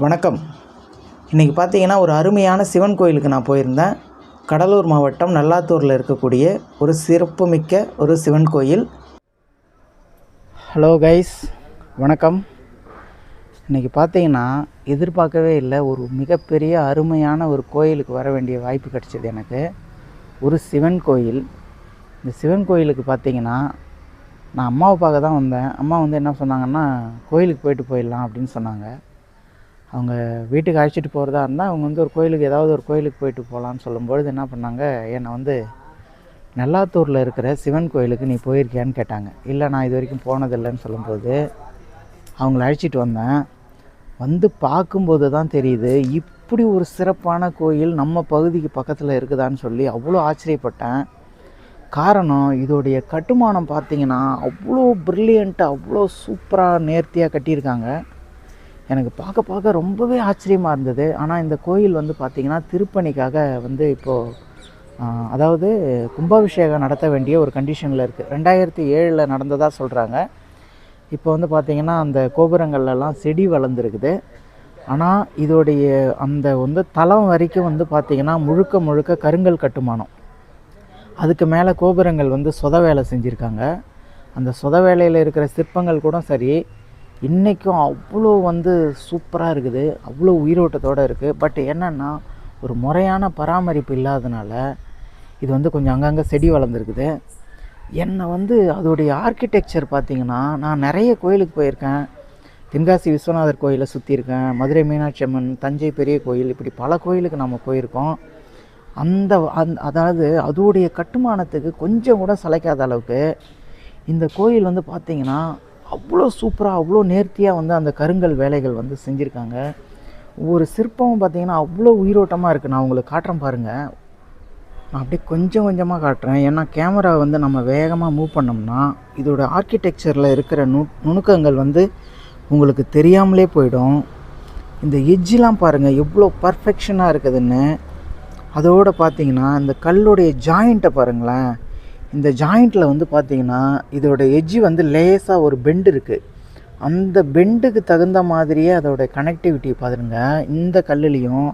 வணக்கம். இன்றைக்கி பார்த்தீங்கன்னா ஒரு அருமையான சிவன் கோயிலுக்கு நான் போயிருந்தேன். கடலூர் மாவட்டம் நல்லாத்தூரில் இருக்கக்கூடிய ஒரு சிறப்புமிக்க ஒரு சிவன் கோயில். ஹலோ கைஸ், வணக்கம். இன்றைக்கி பார்த்தீங்கன்னா எதிர்பார்க்கவே இல்லை, ஒரு மிகப்பெரிய அருமையான ஒரு கோயிலுக்கு வர வேண்டிய வாய்ப்பு கிடச்சிது எனக்கு. ஒரு சிவன் கோயில். இந்த சிவன் கோயிலுக்கு பார்த்தீங்கன்னா நான் அம்மாவை பார்க்க தான் வந்தேன். அம்மா என்ன சொன்னாங்கன்னா, கோயிலுக்கு போயிடலாம் அப்படின்னு சொன்னாங்க. அவங்க வீட்டுக்கு அழைச்சிட்டு போகிறதா இருந்தால் அவங்க ஒரு கோயிலுக்கு ஏதாவது ஒரு கோயிலுக்கு போயிட்டு போகலான்னு சொல்லும்பொழுது என்ன பண்ணாங்க, என்னை நல்லாத்தூரில் இருக்கிற சிவன் கோயிலுக்கு நீ போயிருக்கியான்னு கேட்டாங்க. இல்லை, நான் இது வரைக்கும் போனதில்லைன்னு சொல்லும்போது அவங்கள அழைச்சிட்டு வந்தேன். பார்க்கும்போது தான் தெரியுது, இப்படி ஒரு சிறப்பான கோயில் நம்ம பகுதிக்கு பக்கத்தில் இருக்குதான்னு சொல்லி அவ்வளோ ஆச்சரியப்பட்டேன். காரணம், இதோடைய கட்டுமானம் பார்த்திங்கன்னா அவ்வளோ ப்ரில்லியண்ட்டாக, அவ்வளோ சூப்பராக நேர்த்தியாக கட்டியிருக்காங்க. எனக்கு பார்க்க ரொம்பவே ஆச்சரியமாக இருந்தது. ஆனால் இந்த கோயில் பார்த்திங்கன்னா திருப்பணிக்காக இப்போது அதாவது கும்பாபிஷேகம் நடத்த வேண்டிய ஒரு கண்டிஷனில் இருக்குது. 2007 நடந்ததாக சொல்கிறாங்க. இப்போ பார்த்திங்கன்னா அந்த கோபுரங்கள்லாம் செடி வளர்ந்துருக்குது. ஆனால் இதோடைய அந்த தளம் வரைக்கும் பார்த்திங்கன்னா முழுக்க கருங்கல் கட்டுமானம். அதுக்கு மேலே கோபுரங்கள் சொத வேலை செஞ்சுருக்காங்க. அந்த சொத வேலையில் இருக்கிற சிற்பங்கள் கூட சரி, இன்றைக்கும் அவ்வளோ சூப்பராக இருக்குது, அவ்வளோ உயிரோட்டத்தோடு இருக்குது. பட் என்னென்னா, ஒரு முறையான பராமரிப்பு இல்லாதனால இது கொஞ்சம் அங்கங்கே செடி வளர்ந்துருக்குது. என்னை அதோடைய ஆர்கிடெக்சர் பார்த்திங்கன்னா, நான் நிறைய கோயிலுக்கு போயிருக்கேன். தென்காசி விஸ்வநாதர் கோயிலை சுற்றியிருக்கேன், மதுரை மீனாட்சி அம்மன், தஞ்சை பெரிய கோயில், இப்படி பல கோயிலுக்கு நம்ம போயிருக்கோம். அதாவது அதோடைய கட்டுமானத்துக்கு கொஞ்சம் கூட சளைக்காத அளவுக்கு இந்த கோயில் பார்த்திங்கன்னா அவ்வளோ சூப்பராக, அவ்வளோ நேர்த்தியாக அந்த கருங்கல் வேலைகள் செஞ்சுருக்காங்க. ஒவ்வொரு சிற்பமும் பார்த்திங்கன்னா அவ்வளோ உயிரோட்டமாக இருக்குது. நான் உங்களுக்கு காட்டுறேன் பாருங்கள். நான் அப்படியே கொஞ்சம் கொஞ்சமாக காட்டுறேன். ஏன்னா கேமரா நம்ம வேகமாக மூவ் பண்ணோம்னா இதோட ஆர்கிடெக்சரில் இருக்கிற நுணுக்கங்கள் உங்களுக்கு தெரியாமலே போயிடும். இந்த எட்ஜெலாம் பாருங்கள் எவ்வளோ பர்ஃபெக்ஷனாக இருக்குதுன்னு. அதோடு பார்த்திங்கன்னா இந்த கல்லுடைய ஜாயிண்ட்டை பாருங்களேன். இந்த ஜாயிண்ட்டில் பார்த்திங்கன்னா இதோட எட்ஜி லேசாக ஒரு பெண்டு இருக்குது. அந்த பெண்டுக்கு தகுந்த மாதிரியே அதோட கனெக்டிவிட்டி பாருங்க. இந்த கல்லுலேயும்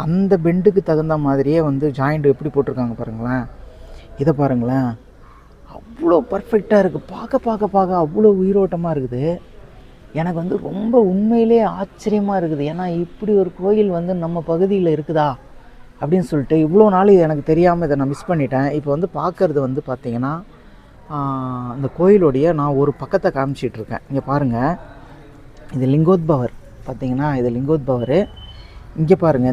அந்த பெண்டுக்கு தகுந்த மாதிரியே ஜாயிண்ட் எப்படி போட்டிருக்காங்க பாருங்களேன். இதை பாருங்களேன், அவ்வளோ பர்ஃபெக்டாக இருக்குது. பார்க்க அவ்வளோ உயிரோட்டமாக இருக்குது. எனக்கு ரொம்ப உண்மையிலே ஆச்சரியமாக இருக்குது. ஏன்னா இப்படி ஒரு கோயில் நம்ம பகுதியில் இருக்குதா அப்படின்னு சொல்லிட்டு இவ்வளோ நாள் எனக்கு தெரியாமல் இதை நான் மிஸ் பண்ணிட்டேன். இப்போ பார்க்குறது பார்த்திங்கன்னா இந்த கோயிலுடைய நான் ஒரு பக்கத்தை காமிச்சிட்ருக்கேன். இங்கே பாருங்கள், இது லிங்கோத்பவர். பார்த்திங்கன்னா இது லிங்கோத்பவர். இங்கே பாருங்கள்,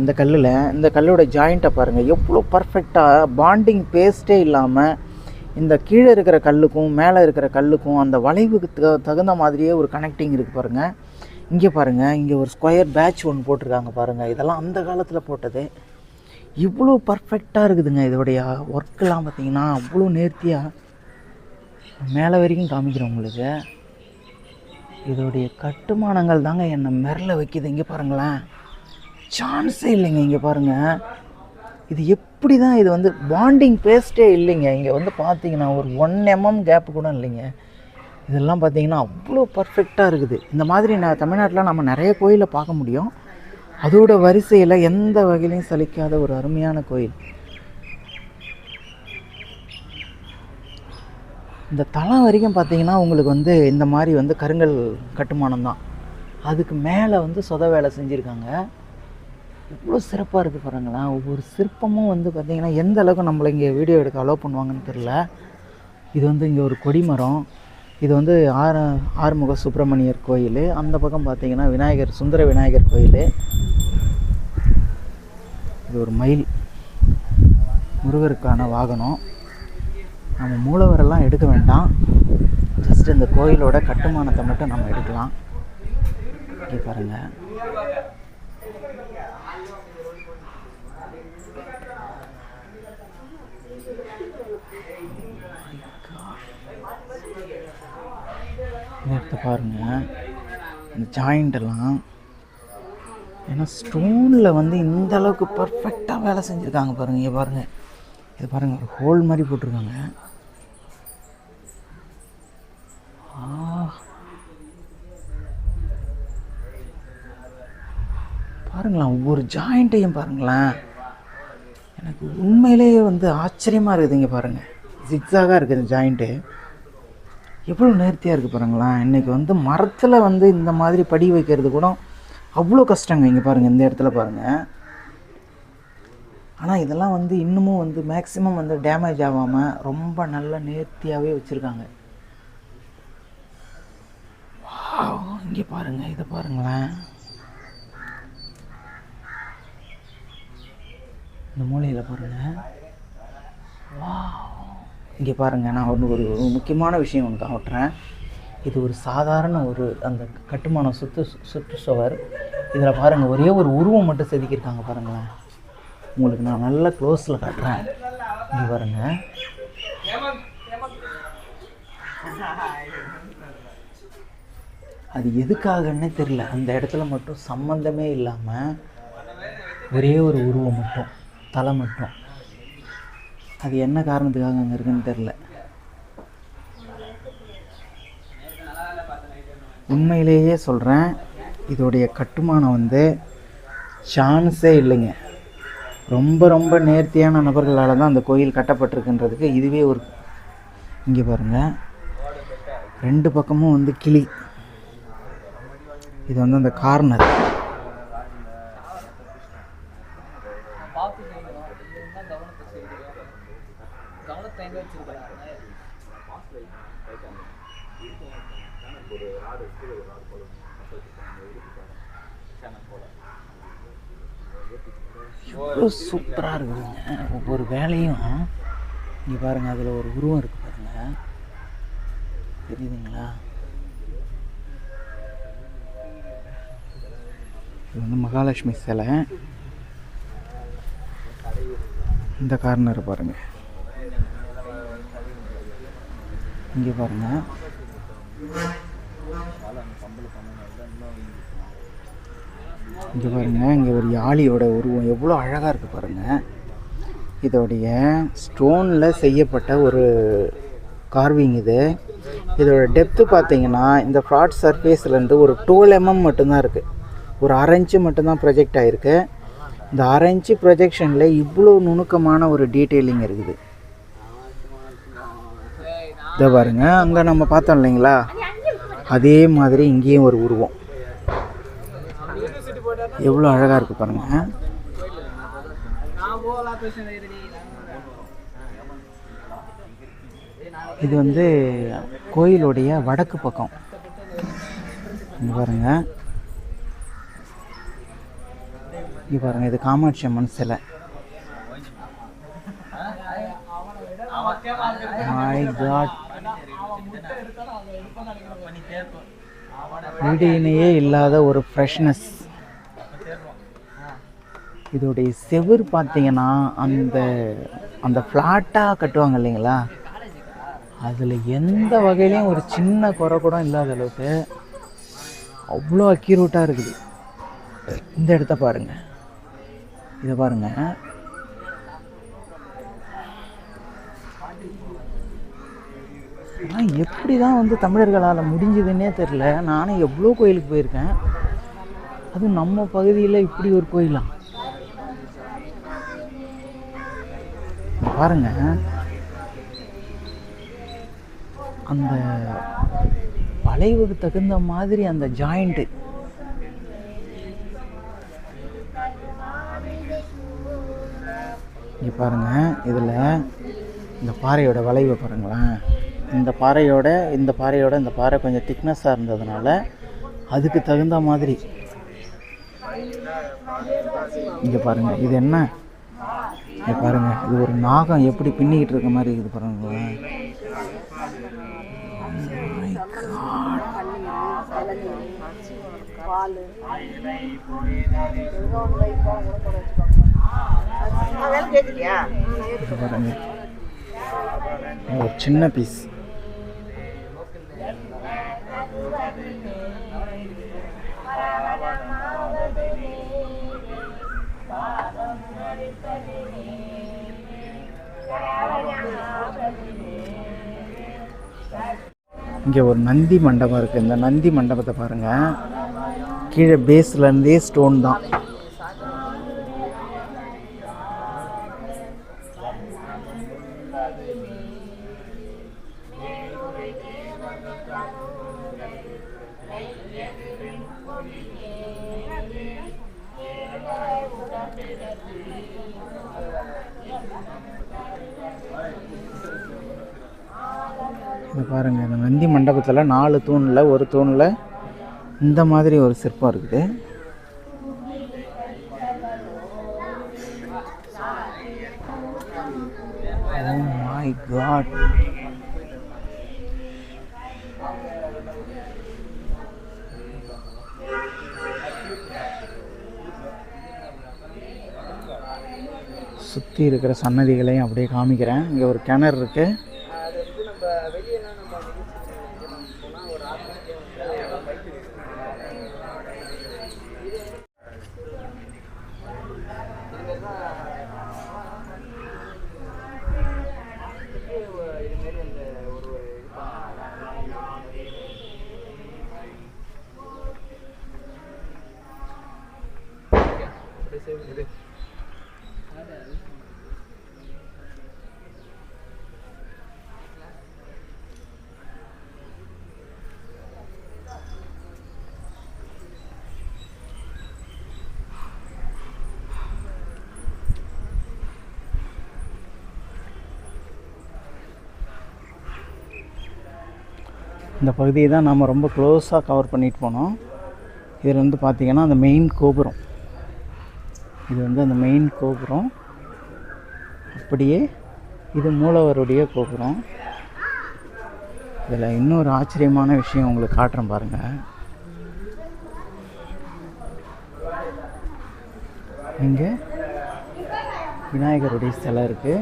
இந்த கல்லோட ஜாயிண்ட்டை பாருங்கள், எவ்வளோ பர்ஃபெக்டாக பாண்டிங் பேஸ்ட்டே இல்லாமல் இந்த கீழே இருக்கிற கல்லுக்கும் மேலே இருக்கிற கல்லுக்கும் அந்த வளைவுக்கு தகுந்த மாதிரியே ஒரு கனெக்டிங் இருக்குது பாருங்கள். இங்கே பாருங்கள், இங்கே ஒரு ஸ்கொயர் பேட்ச் ஒன்று போட்டிருக்காங்க பாருங்கள். இதெல்லாம் அந்த காலத்தில் போட்டது. இவ்வளோ பர்ஃபெக்டாக இருக்குதுங்க. இதோடைய ஒர்க்கெல்லாம் பார்த்திங்கன்னா அவ்வளோ நேர்த்தியாக மேலே வரைக்கும் காமிக்கிறேன் உங்களுக்கு. இதோடைய கட்டுமானங்கள் தாங்க என்னை மிரள வைக்கிது. இங்கே பாருங்களேன், சான்ஸே இல்லைங்க. இங்கே பாருங்கள், இது எப்படி தான் இது பாண்டிங் பேஸ்ட்டே இல்லைங்க. இங்கே பார்த்தீங்கன்னா ஒரு 1 mm கேப்பு கூட இல்லைங்க. இதெல்லாம் பார்த்திங்கன்னா அவ்வளோ பர்ஃபெக்டாக இருக்குது. இந்த மாதிரி தமிழ்நாட்டில் நம்ம நிறைய கோயிலை பார்க்க முடியும். அதோட வரிசையில் எந்த வகையிலையும் சலிக்காத ஒரு அருமையான கோயில். இந்த தளம் வரைக்கும் பார்த்திங்கன்னா உங்களுக்கு இந்த மாதிரி கருங்கல் கட்டுமானம் தான். அதுக்கு மேலே சொத வேலை செஞ்சுருக்காங்க. இவ்வளோ சிறப்பாக இருக்குது பாருங்களேன். ஒவ்வொரு சிற்பமும் பார்த்திங்கன்னா எந்த அளவுக்கு நம்மளை இங்கே வீடியோ எடுக்க அலோவ் பண்ணுவாங்கன்னு தெரில. இது இங்கே ஒரு கொடிமரம். இது ஆறுமுக சுப்பிரமணியர் கோயில். அந்த பக்கம் பார்த்திங்கன்னா விநாயகர், சுந்தர விநாயகர் கோயில். இது ஒரு மயில், முருகருக்கான வாகனம். நம்ம மூலவரெல்லாம் எடுக்க வேண்டாம், ஜஸ்ட் இந்த கோயிலோட கட்டுமானத்தை மட்டும் நம்ம எடுக்கலாம். இங்கே பாருங்கள், இந்த இடத்த பாருங்கள், இந்த ஜாயிண்டெல்லாம். ஏன்னா ஸ்டோனில் இந்த அளவுக்கு பர்ஃபெக்டாக வேலை செஞ்சுருக்காங்க பாருங்கள். இங்கே பாருங்கள், இது பாருங்கள், ஒரு ஹோல் மாதிரி போட்டிருக்காங்க. பாருங்களேன், ஒவ்வொரு ஜாயிண்ட்டையும் பாருங்களேன். எனக்கு உண்மையிலேயே வந்து ஆச்சரியமாக இருக்குது. இங்கே பாருங்கள், ஜிக்ஸாகாக இருக்குது இந்த ஜாயிண்ட்டு. எவ்வளோ நேர்த்தியாக இருக்குது பாருங்களேன். இன்றைக்கி வந்து மரத்தில் வந்து இந்த மாதிரி படி வைக்கிறது கூட அவ்வளோ கஷ்டங்க. இங்கே பாருங்கள், இந்த இடத்துல பாருங்கள். ஆனால் இதெல்லாம் வந்து இன்னமும் வந்து மேக்ஸிமம் வந்து டேமேஜ் ஆகாமல் ரொம்ப நல்ல நேர்த்தியாகவே வச்சுருக்காங்க. இங்கே பாருங்கள், இதை பாருங்களேன். இந்த மூலையில் பாருங்கள். வா, இங்கே பாருங்கள். நான் ஒரு முக்கியமான விஷயம் ஒன்று காட்டுறேன். இது ஒரு சாதாரண ஒரு அந்த கட்டுமானம் சுற்றுச்சுவர். இதில் பாருங்கள், ஒரே ஒரு உருவம் மட்டும் செதுக்கியிருக்காங்க பாருங்களேன். உங்களுக்கு நான் நல்லா க்ளோஸில் காட்டுறேன். இங்கே பாருங்கள். அது எதுக்காகன்னே தெரில, அந்த இடத்துல மட்டும் சம்மந்தமே இல்லாமல் ஒரே ஒரு உருவம் மட்டும், தலை மட்டும். அது என்ன காரணத்துக்காக அங்கே இருக்குன்னு தெரில. உண்மையிலேயே சொல்கிறேன், இதோடைய கட்டுமானம் வந்து சான்ஸே இல்லைங்க. ரொம்ப ரொம்ப நேர்த்தியான நபர்களால் தான் அந்த கோயில் கட்டப்பட்டிருக்குன்றதுக்கு இதுவே ஒரு. இங்கே பாருங்கள், 2 பக்கமும் வந்து கிளி. இது வந்து அந்த கார்னர். எவ்வளோ சூப்பராக இருக்குதுங்க ஒவ்வொரு வேலையும். இங்கே பாருங்கள், அதில் ஒரு உருவம் இருக்குது பாருங்கள், தெரியுதுங்களா? இது வந்து மகாலட்சுமி சிலை. இந்த கார்னர் பாருங்கள். இங்கே பாருங்கள், இங்கே பாருங்கள். இங்கே ஒரு யாழியோட உருவம் எவ்வளோ அழகாக இருக்குது பாருங்கள். இதோடைய ஸ்டோனில் செய்யப்பட்ட ஒரு கார்விங் இது. இதோட டெப்த்து பார்த்தீங்கன்னா இந்த ஃப்ளாட் சர்ஃபேஸ்லேருந்து ஒரு 12 mm மட்டும்தான் இருக்குது. ஒரு 1/2 inch மட்டும்தான் ப்ரொஜெக்ட் ஆகிருக்கு. இந்த 1/2 inch ப்ரொஜெக்ஷனில் இவ்வளோ நுணுக்கமான ஒரு டீட்டெயிலிங் இருக்குது. இதை பாருங்கள், அங்கே நம்ம பார்த்தோம் இல்லைங்களா, அதே மாதிரி இங்கேயும் ஒரு உருவம் எவ்வளோ அழகாக இருக்குது பாருங்கள். இது வந்து கோயிலுடைய வடக்கு பக்கம். இங்கே பாருங்கள், இங்கே பாருங்கள். இது காமாட்சி அம்மன் சிலை. மை காட், வீடியினையே இல்லாத ஒரு ஃப்ரெஷ்னஸ். இதோடைய செவுர் பார்த்தீங்கன்னா அந்த அந்த ஃப்ளாட்டாக கட்டுவாங்க இல்லைங்களா, அதில் எந்த வகையிலையும் ஒரு சின்ன குறை கூட இல்லாத அளவுக்கு அவ்வளோ அக்யூரேட்டாக இருக்குது. இந்த இடத்த பாருங்கள், இதை பாருங்கள். ஆனால் எப்படி தான் வந்து தமிழர்களால் முடிஞ்சதுன்னே தெரில. நானும் எவ்வளோ கோயிலுக்கு போயிருக்கேன், அதுவும் நம்ம பகுதியில் இப்படி ஒரு கோயிலாம் பாருங்க. அந்த வளைவுக்கு தகுந்த மாதிரி அந்த ஜாயிண்ட்டு. இங்கே பாருங்கள், இதில் இந்த பாறையோட வளைவை பாருங்களேன். இந்த பாறையோட இந்த பாறை கொஞ்சம் திக்னஸாக இருந்ததுனால அதுக்கு தகுந்த மாதிரி. இங்கே பாருங்கள், இது என்ன, இங்கே பாருங்கள், இது ஒரு நாகம் எப்படி பின்னிக்கிட்டு இருக்க மாதிரி இருக்குது பாருங்களேன். பாருங்க, ஒரு சின்ன பீஸ். இங்கே ஒரு நந்தி மண்டபம் இருக்குது. இந்த நந்தி மண்டபத்தை பாருங்கள், கீழே பேஸ்லேருந்தே ஸ்டோன் தான். இது பாருங்கள், இந்த நந்தி மண்டபத்தில் 4 தூணில் ஒரு தூணில் இந்த மாதிரி ஒரு சிற்பம் இருக்குது. Oh my God. சுற்றி இருக்கிற சன்னதிகளையும் அப்படியே காமிக்கிறேன். இங்கே ஒரு கிணறு இருக்குது. இந்த பகுதியை தான் நாம் ரொம்ப க்ளோஸாக கவர் பண்ணிட்டு போனோம். இதில் வந்து பார்த்திங்கன்னா அந்த மெயின் கோபுரம், இது வந்து அந்த மெயின் கோபுரம். அப்படியே இது மூலவருடைய கோபுரம். இதில் இன்னொரு ஆச்சரியமான விஷயம் உங்களுக்கு காட்டுறேன் பாருங்கள். இங்கே விநாயகருடைய சிலை இருக்குது.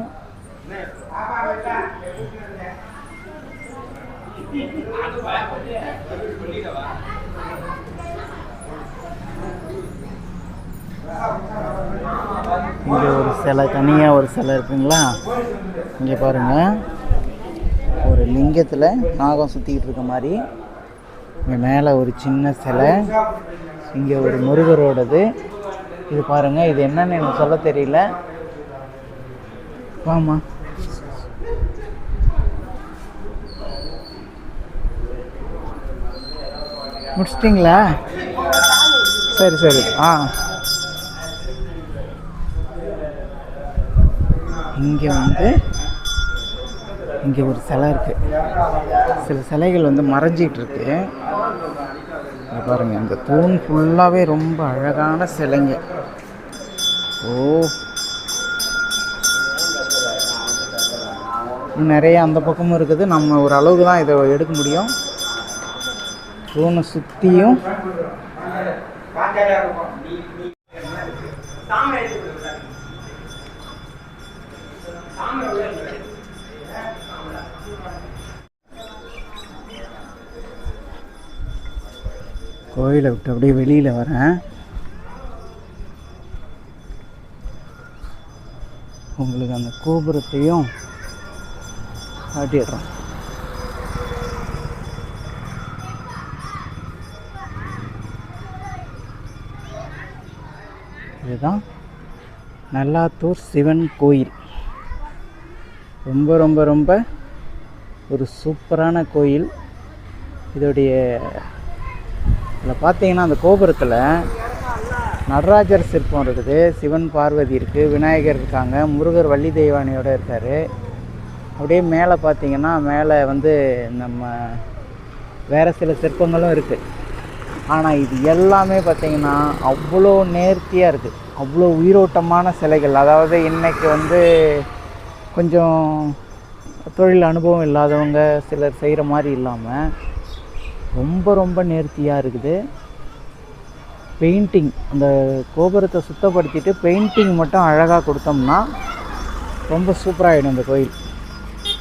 இங்கே ஒரு சிலை, தனியாக ஒரு சிலை இருக்குங்களா. இங்கே பாருங்கள், ஒரு லிங்கத்தில் நாகம் சுற்றிக்கிட்டு இருக்க மாதிரி. இங்கே மேலே ஒரு சின்ன சிலை, இங்கே ஒரு முருகரோடது. இது பாருங்கள், இது என்னன்னு எனக்கு சொல்ல தெரியல. வாமா, முடிச்சிட்டிங்களா? சரி சரி. இங்கே வந்து இங்கே ஒரு சிலை இருக்குது. சில சிலைகள் வந்து மறைஞ்சிக்கிட்டு இருக்கு. பாருங்கள், இந்த தூண் ஃபுல்லாகவே ரொம்ப அழகான சிலைங்க. நிறைய அந்த பக்கமும் இருக்குது. நம்ம ஒரு அளவுக்கு தான் இதை எடுக்க முடியும். தூணை சுற்றியும் கோயிலை விட்டு அப்படியே வெளியில் வரேன். உங்களுக்கு அந்த கோபுரத்தையும் காட்டிடுறோம். இதுதான் நல்லாத்தூர் சிவன் கோயில். ரொம்ப ரொம்ப ரொம்ப ஒரு சூப்பரான கோயில். இதோடைய இதில் பார்த்தீங்கன்னா அந்த கோபுரத்தில் நடராஜர் சிற்பம் இருக்குது, சிவன் பார்வதி இருக்குது, விநாயகர் இருக்காங்க, முருகர் வள்ளி தெய்வானியோடு இருக்கார். அப்படியே மேலே பார்த்தீங்கன்னா மேலே வந்து நம்ம வேறு சில சிற்பங்களும் இருக்குது. ஆனால் இது எல்லாமே பார்த்திங்கன்னா அவ்வளோ நேர்த்தியாக இருக்குது, அவ்வளோ உயிரோட்டமான சிலைகள். அதாவது இன்றைக்கி வந்து கொஞ்சம் தொழில் அனுபவம் இல்லாதவங்க சிலர் செய்கிற மாதிரி இல்லாமல் ரொம்ப ரொம்ப நேர்த்தியாக இருக்குது. பெயிண்டிங், அந்த கோபுரத்தை சுத்தப்படுத்திட்டு பெயிண்டிங் மட்டும் அழகாக கொடுத்தோம்னா ரொம்ப சூப்பராகிடும் இந்த கோயில்.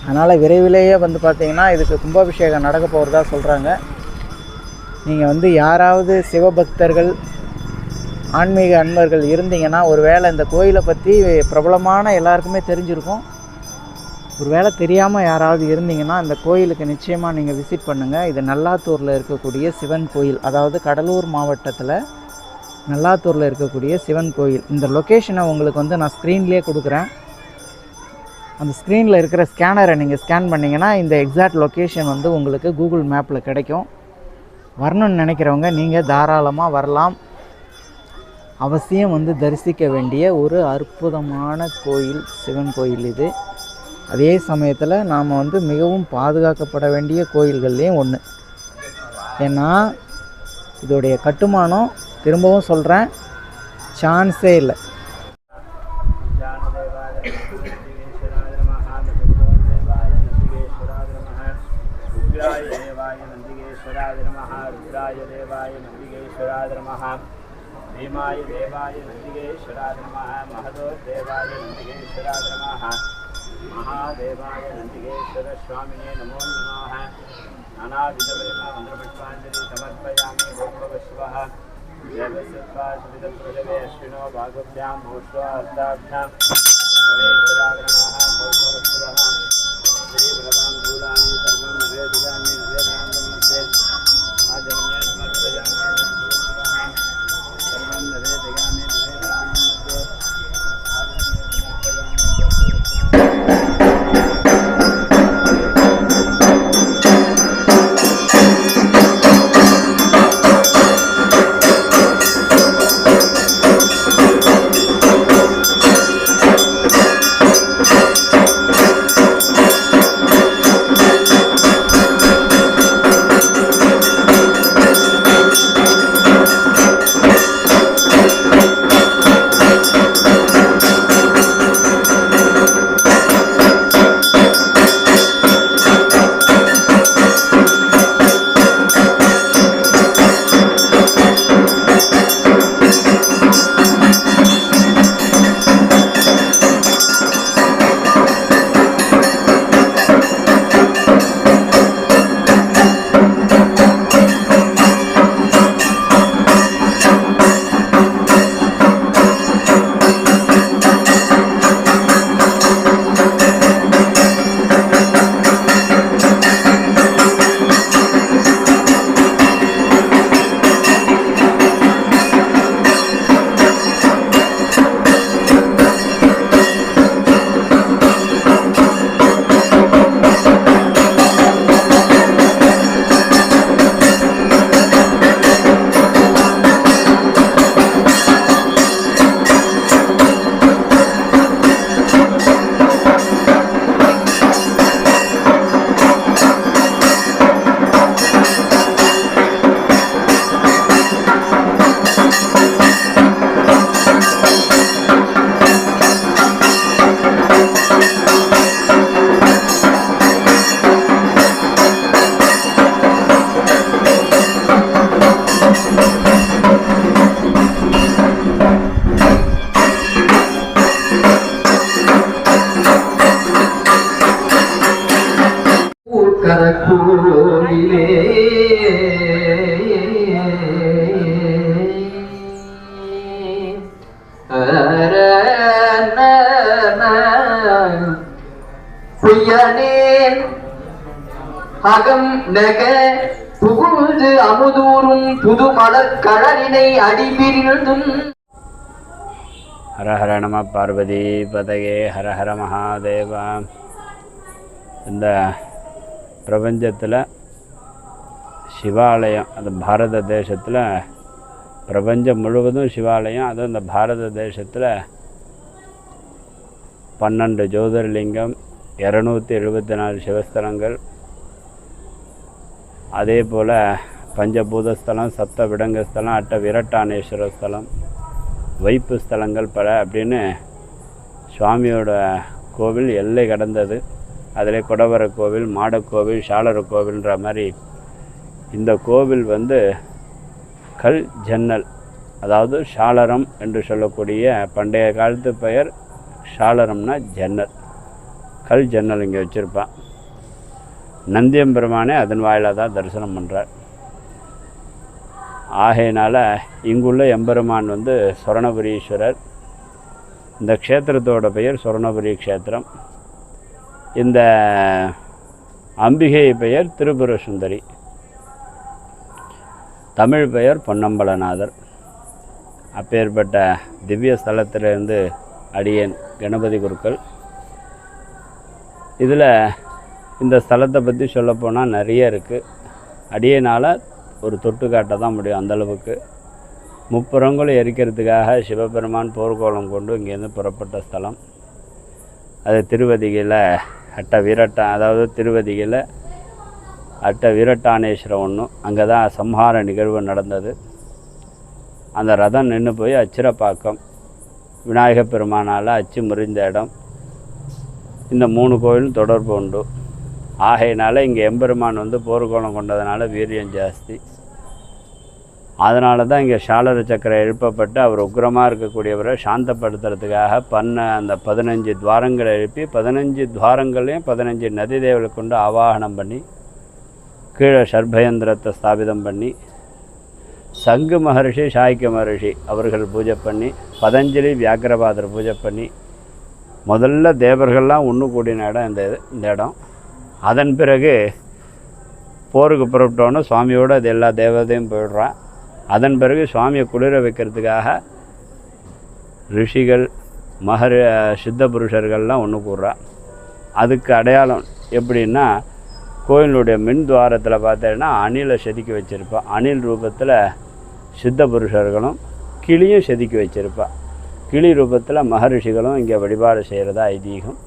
அதனால் விரைவிலேயே வந்து பார்த்திங்கன்னா இதுக்கு கும்பாபிஷேகம் நடக்க போகிறதா சொல்கிறாங்க. நீங்கள் வந்து யாராவது சிவபக்தர்கள், ஆன்மீக அன்பர்கள் இருந்தீங்கன்னா, ஒரு வேளை இந்த கோயிலை பற்றி பிரபலமான எல்லாருக்குமே தெரிஞ்சிருக்கும். ஒரு வேளை தெரியாமல் யாராவது இருந்தீங்கன்னா இந்த கோயிலுக்கு நிச்சயமாக நீங்கள் விசிட் பண்ணுங்கள். இது நல்லாத்தூரில் இருக்கக்கூடிய சிவன் கோயில், அதாவது கடலூர் மாவட்டத்தில் நல்லாத்தூரில் இருக்கக்கூடிய சிவன் கோயில். இந்த லொக்கேஷனை உங்களுக்கு வந்து நான் ஸ்க்ரீன்லேயே கொடுக்குறேன். அந்த ஸ்க்ரீனில் இருக்கிற ஸ்கேனரை நீங்கள் ஸ்கேன் பண்ணிங்கன்னா இந்த எக்ஸாக்ட் லொக்கேஷன் வந்து உங்களுக்கு கூகுள் மேப்பில் கிடைக்கும். வரணும்னு நினைக்கிறவங்க நீங்கள் தாராளமாக வரலாம். அவசியம் வந்து தரிசிக்க வேண்டிய ஒரு அற்புதமான கோயில், சிவன் கோயில் இது. அதே சமயத்தில் நாம் வந்து மிகவும் பாதுகாக்கப்பட வேண்டிய கோயில்கள்லேயும் ஒன்று. ஏன்னா இதோடைய கட்டுமானம், திரும்பவும் சொல்கிறேன், சான்ஸே இல்லை. भीमाय देवाय नंदिकेश्वराय नमः। महदो देवाय नंदिकेश्वराय नमः। महादेवाय नंदिकेश्वर स्वामिने नमो नमः। नानाविधपरिमल मंत्रपुष्पांजलि समर्पयामि। ओम शिवः देवस्यत्वा सुविदप्रजवे अश्विनो भागभ्यां भूष्व अर्धाभ्यां नमः। ओम शिवः श्री भगवान् सर्वं निवेदयामि। निवेदनां मध्ये आजन्ये समर्पयामि। கரக்கூரிலே பொய்யானேன் அகம் நக புகுந்து அமுதூரும் புது மலர் கடலினை அடிபிரிந்தும். ஹர ஹர நம பார்வதி பதகே ஹர ஹர மகாதேவா. இந்த பிரபஞ்சத்தில் சிவாலயம், அது பாரத தேசத்தில் பிரபஞ்சம் முழுவதும் சிவாலயம். அதுவும் இந்த பாரத தேசத்தில் 12 ஜோதிர்லிங்கம், 274 சிவஸ்தலங்கள், அதே போல் பஞ்சபூதஸ்தலம், சப்த விடங்கஸ்தலம், 8 விரட்டானேஸ்வர ஸ்தலம், வைப்பு ஸ்தலங்கள் பல அப்படின்னு சுவாமியோட கோவில் எல்லை கடந்தது. அதில் குடவர கோவில், மாடக்கோவில், ஷாலர கோவில்ன்ற மாதிரி இந்த கோவில் வந்து கல் ஜன்னல், அதாவது ஷாலரம் என்று சொல்லக்கூடிய பண்டைய காலத்து பெயர் ஷாலரம்னா ஜன்னல், கல் ஜன்னல் இங்கே வச்சுருப்பான். நந்தியம்பெருமானே அதன் வாயிலாக தான் தரிசனம் பண்ணுறார். ஆகையினால் இங்குள்ள எம்பெருமான் வந்து சொர்ணபுரீஸ்வரர். இந்த க்ஷேத்திரத்தோட பெயர் சொர்ணபுரி க்ஷேத்திரம். இந்த அம்பிகை பெயர் திரிபுர சுந்தரி, தமிழ் பெயர் பொன்னம்பலநாதர். அப்பேற்பட்ட திவ்ய ஸ்தலத்திலிருந்து அடியேன் கணபதி குருக்கள். இதில் இந்த ஸ்தலத்தை பற்றி சொல்லப்போனால் நிறைய இருக்குது. அடியேனால் ஒரு தொட்டு காட்ட தான் முடியும். அந்தளவுக்கு முப்புறங்களும் எரிக்கிறதுக்காக சிவபெருமான் போர்க்கோலம் கொண்டு இங்கேருந்து புறப்பட்ட ஸ்தலம். அது திருவதிகையில் அதாவது திருவதிகையில் வீரட்டானேஸ்வரம் ஒன்று, அங்கே தான் சம்ஹார நிகழ்வு நடந்தது. அந்த ரதம் நின்று போய் அச்சிரப்பாக்கம் விநாயகப் பெருமானால் அச்சு முறிந்த இடம். இந்த 3 கோயிலும் தொடர்பு உண்டு. ஆகையினால இங்கே எம்பெருமான் போர்க்கோலம் கொண்டதுனால வீரியம் ஜாஸ்தி. அதனால தான் இங்கே சாளர சக்கரம் எழுப்பப்பட்டு அவர் உக்ரமாக இருக்கக்கூடியவரை சாந்தப்படுத்துறதுக்காக அந்த 15 துவாரங்களை எழுப்பி 15 துவாரங்களையும் 15 நதி தேவலை கொண்டு ஆவாகனம் பண்ணி கீழே சர்பயந்திரத்தை ஸ்தாபிதம் பண்ணி சங்கு மகர்ஷி சாய்க்க மகர்ஷி அவர்கள் பூஜை பண்ணி பதஞ்சலி வியாக்கிரபாதர் பூஜை பண்ணி முதல்ல தேவர்கள்லாம் ஒன்று கூடின இடம் இந்த இடம். அதன் பிறகு போருக்கு புறப்பட்டோன்னு சுவாமியோடு அது எல்லா தேவதையும் போயிடுறான். அதன் பிறகு சுவாமியை குளிர வைக்கிறதுக்காக ரிஷிகள் சித்த புருஷர்கள்லாம் ஒன்று கூடுறா. அதுக்கு அடையாளம் எப்படின்னா, கோயிலுடைய மின் துவாரத்தில் பார்த்தீங்கன்னா அணிலை செதுக்கி வச்சுருப்பா. அணில் ரூபத்தில் சித்த புருஷர்களும் கிளியும் செதுக்கி வச்சுருப்பா. கிளி ரூபத்தில் மகரிஷிகளும் இங்கே வழிபாடு செய்கிறதா ஐதீகம்.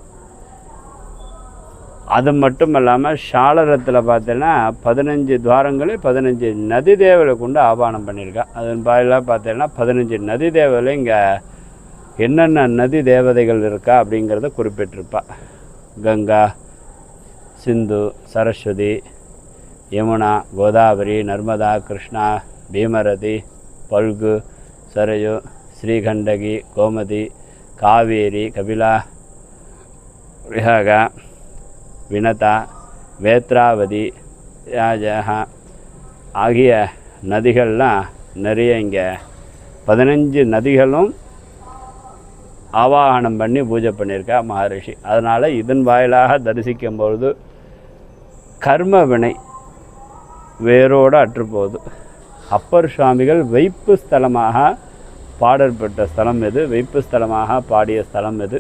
அது மட்டும் இல்லாமல் சாளரத்தில் பார்த்தீங்கன்னா 15 துவாரங்களே 15 நதி தேவலை கொண்டு ஆபானம் பண்ணியிருக்கா. அதன் பாயிலாக பார்த்தீங்கன்னா 15 நதி தேவலை இங்கே என்னென்ன நதி தேவதைகள் இருக்கா அப்படிங்கிறத குறிப்பிட்டிருப்பா. கங்கா, சிந்து, சரஸ்வதி, யமுனா, கோதாவரி, நர்மதா, கிருஷ்ணா, பீமரதி, பல்கு, சரயு, ஸ்ரீகண்டகி, கோமதி, காவேரி, கபிலா, விஹாகா, வினதா, வேத்ராவதி, ராஜா ஆகிய நதிகள்லாம் நிறைய இங்கே 15 நதிகளும் ஆவாகனம் பண்ணி பூஜை பண்ணியிருக்கா மகரிஷி. அதனால் இதன் வாயிலாக தரிசிக்கும் பொழுது கர்ம வினை வேரோடு அற்றுப்போகுது. அப்பர் சுவாமிகள் வைப்பு ஸ்தலமாக பாடற்பட்ட ஸ்தலம் எது, வைப்பு ஸ்தலமாக பாடிய ஸ்தலம் எது?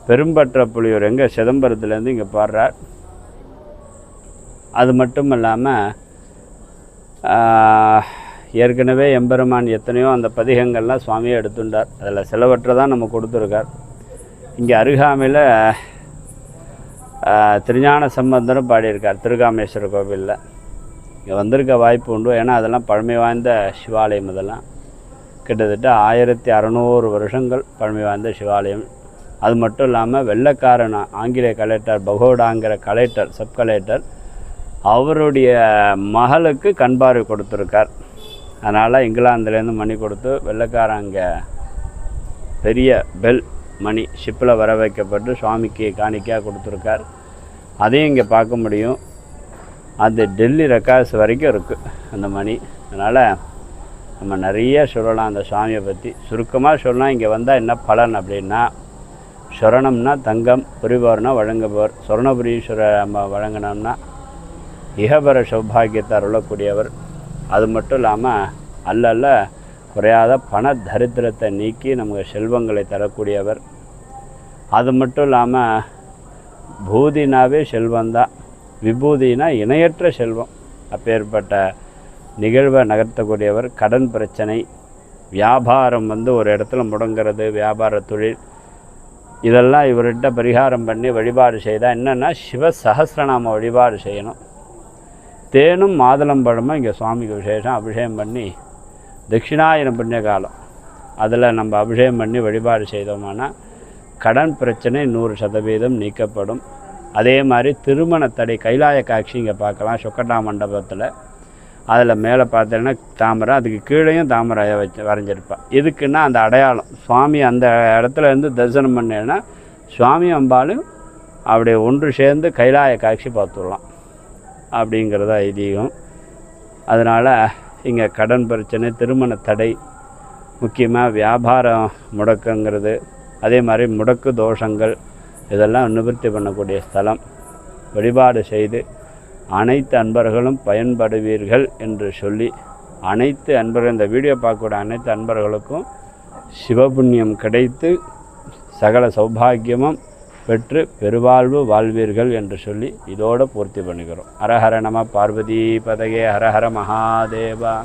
பெரும்பற்ற புலியூர் எங்கே சிதம்பரத்துலேருந்து இங்கே பாடுறார். அது மட்டும் இல்லாமல் ஏற்கனவே எம்பெருமான் எத்தனையோ அந்த பதிகங்கள்லாம் சுவாமியை எடுத்துட்டார். அதில் சிலவற்றை தான் நம்ம கொடுத்துருக்கார். இங்கே அருகாமையில் திருஞான சம்பந்தரும் பாடியிருக்கார் திருகாமேஸ்வரர் கோவிலில். இங்கே வந்திருக்க வாய்ப்பு உண்டு. ஏன்னா அதெல்லாம் பழமை வாய்ந்த சிவாலயம். இதெல்லாம் கிட்டத்தட்ட 1600 வருஷங்கள் பழமை வாய்ந்த சிவாலயம். அது மட்டும் இல்லாமல் வெள்ளைக்காரன் ஆங்கிலேய கலெக்டர் பகோடாங்கிற கலெக்டர், சப் கலெக்டர், அவருடைய மகளுக்கு கண்பார்வை கொடுத்துருக்கார். அதனால் இங்கிலாந்துலேருந்து மணி கொடுத்து வெள்ளைக்காரன் அங்கே பெரிய பெல் மணி ஷிப்பில் வர வைக்கப்பட்டு சுவாமிக்கு காணிக்கையாக கொடுத்துருக்கார். அதையும் இங்கே பார்க்க முடியும். அது டெல்லி ரெக்கார்ட்ஸ் வரைக்கும் இருக்குது அந்த மணி. அதனால் நம்ம நிறைய சொல்லலாம் அந்த சுவாமியை பற்றி. சுருக்கமாக சொல்லலாம், இங்கே வந்தால் என்ன பலன் அப்படின்னா, சொரணம்னா தங்கம், புரிபவர்னா வழங்குபவர். சொர்ணபுரீஸ்வரர் நம்ம வழங்கினோம்னா இகபர சௌபாகியத்தை அருளக்கூடியவர். அது மட்டும் இல்லாமல் அல்ல குறையாத பண தரித்திரத்தை நீக்கி நமக்கு செல்வங்களை தரக்கூடியவர். அது மட்டும் இல்லாமல் பூதினாவே செல்வந்தான், விபூதினா இணையற்ற செல்வம். அப்பேற்பட்ட நிகழ்வை நகர்த்தக்கூடியவர். கடன் பிரச்சனை, வியாபாரம் ஒரு இடத்துல முடங்கிறது, வியாபார தொழில், இதெல்லாம் இவர்கிட்ட பரிகாரம் பண்ணி வழிபாடு செய்தால் என்னென்னா சிவ சஹஸ்ரநாம வழிபாடு செய்யணும். தேனும் மாதுளம்பழமும் இங்கே சுவாமிக்கு விசேஷம். அபிஷேகம் பண்ணி தட்சிணாயன புண்ணிய காலம் அதில் நம்ம அபிஷேகம் பண்ணி வழிபாடு செய்தோம்னா கடன் பிரச்சனை 100% நீக்கப்படும். அதே மாதிரி திருமண தடை, கைலாய காட்சி இங்கே பார்க்கலாம் சொக்கட்டா மண்டபத்தில். அதில் மேலே பார்த்தீங்கன்னா தாமரை, அதுக்கு கீழேயும் தாமரை வரைஞ்சிருப்பாள். எதுக்குன்னா அந்த அடையாளம். சுவாமி அந்த இடத்துல இருந்து தரிசனம் பண்ணேன்னா சுவாமி அம்பாலும் அப்படி ஒன்று சேர்ந்து கைலாய காட்சி பார்த்துடலாம் அப்படிங்கிறத ஐதீகம். அதனால் இங்கே கடன் பிரச்சனை, திருமண தடை, முக்கியமாக வியாபாரம் முடக்குங்கிறது, அதே மாதிரி முடக்கு தோஷங்கள் இதெல்லாம் நிவர்த்தி பண்ணக்கூடிய ஸ்தலம். வழிபாடு செய்து அனைத்து அன்பர்களும் பயன்படுவீர்கள் என்று சொல்லி அனைத்து அன்பர்கள், இந்த வீடியோ பார்க்கக்கூடிய அனைத்து அன்பர்களுக்கும் சிவபுண்ணியம் கிடைத்து சகல சௌபாகியமும் பெற்று பெருவாழ்வு வாழ்வீர்கள் என்று சொல்லி இதோடு பூர்த்தி பண்ணுகிறோம். ஹரஹர நம பார்வதி பதகே, ஹரஹர மகாதேவா.